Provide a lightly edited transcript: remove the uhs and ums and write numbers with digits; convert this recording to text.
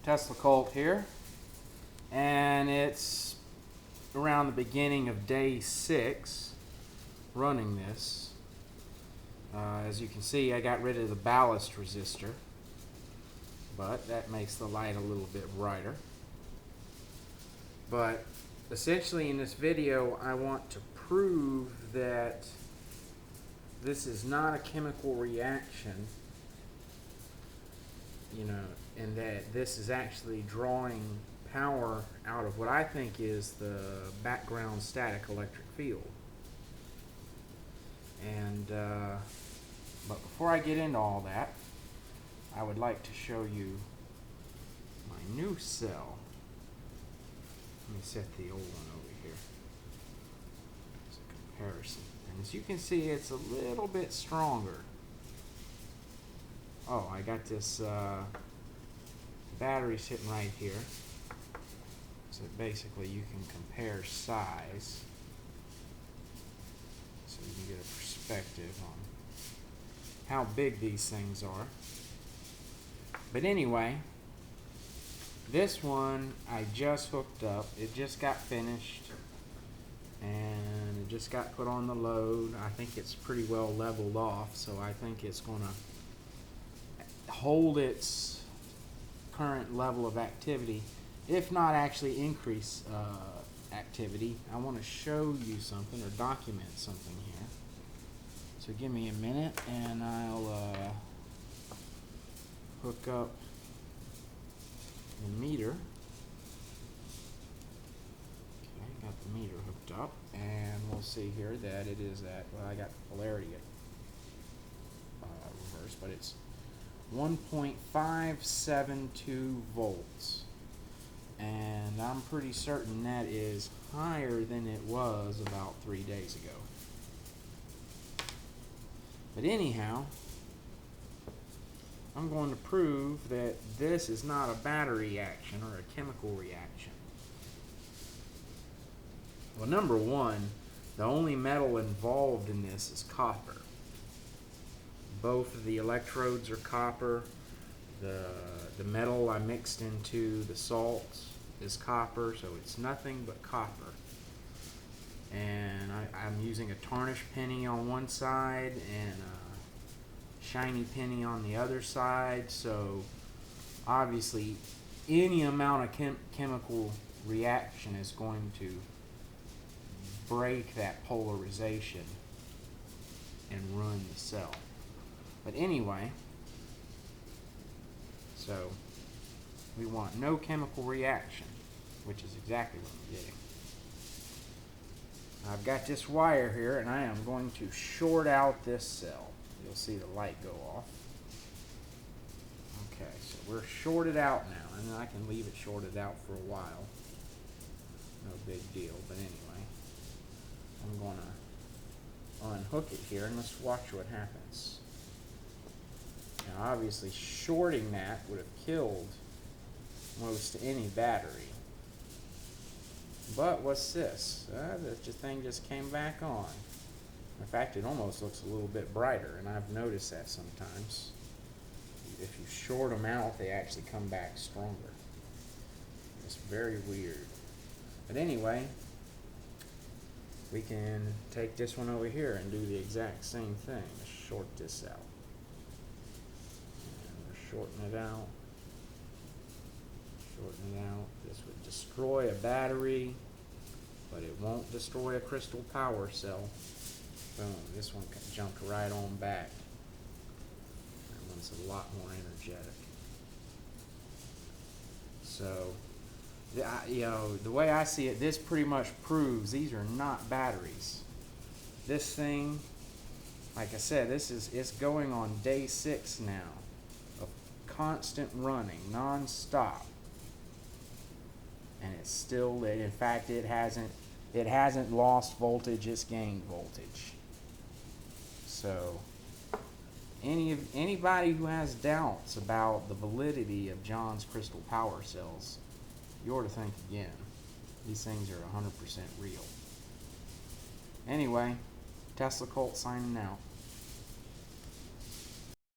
Tesla Colt here, and it's around the beginning of day 6 running this. As you can see, I got rid of the ballast resistor, but that makes the light a little bit brighter. But essentially in this video I want to prove that this is not a chemical reaction, and that this is actually drawing power out of what I think is the background static electric field. And but before I get into all that, I would like to show you my new cell. Let me set the old one over here as a comparison. And as you can see, it's a little bit stronger. Oh, I got this battery sitting right here. So basically you can compare size, so you can get a perspective on how big these things are. But anyway, this one I just hooked up. It just got finished and it just got put on the load. I think it's pretty well leveled off, so I think it's going to hold its current level of activity, if not actually increase activity. I want to show you something or document something here. So give me a minute and I'll hook up the meter. Okay, got the meter hooked up, and we'll see here that it is at, well, I got polarity at reverse, but it's 1.572 volts, and I'm pretty certain that is higher than it was about 3 days ago. But anyhow, I'm going to prove that this is not a battery reaction or a chemical reaction. Well, number one, the only metal involved in this is copper. Both of the electrodes are copper. The metal I mixed into the salts is copper, so it's nothing but copper. And I'm using a tarnished penny on one side and a shiny penny on the other side, so obviously any amount of chemical reaction is going to break that polarization and ruin the cell. But anyway, so we want no chemical reaction, which is exactly what I'm getting. I've got this wire here, and I am going to short out this cell. You'll see the light go off. Okay, so we're shorted out now, and I can leave it shorted out for a while. No big deal, but anyway, I'm going to unhook it here, and let's watch what happens. Now, obviously, shorting that would have killed most any battery. But what's this? This thing just came back on. In fact, it almost looks a little bit brighter, and I've noticed that sometimes. If you short them out, they actually come back stronger. It's very weird. But anyway, we can take this one over here and do the exact same thing. Let's short this out. And we're shorting it out. Shorten it out. This would destroy a battery, but it won't destroy a crystal power cell. Boom, this one jumped right on back. That one's a lot more energetic. So, the way I see it, this pretty much proves these are not batteries. This thing, like I said, it's going on day 6 now of constant running, non-stop. And it's still lit. In fact, it hasn't lost voltage, it's gained voltage. So anybody who has doubts about the validity of John's crystal power cells, you ought to think again. These things are 100% real. Anyway, Tesla Colt signing out.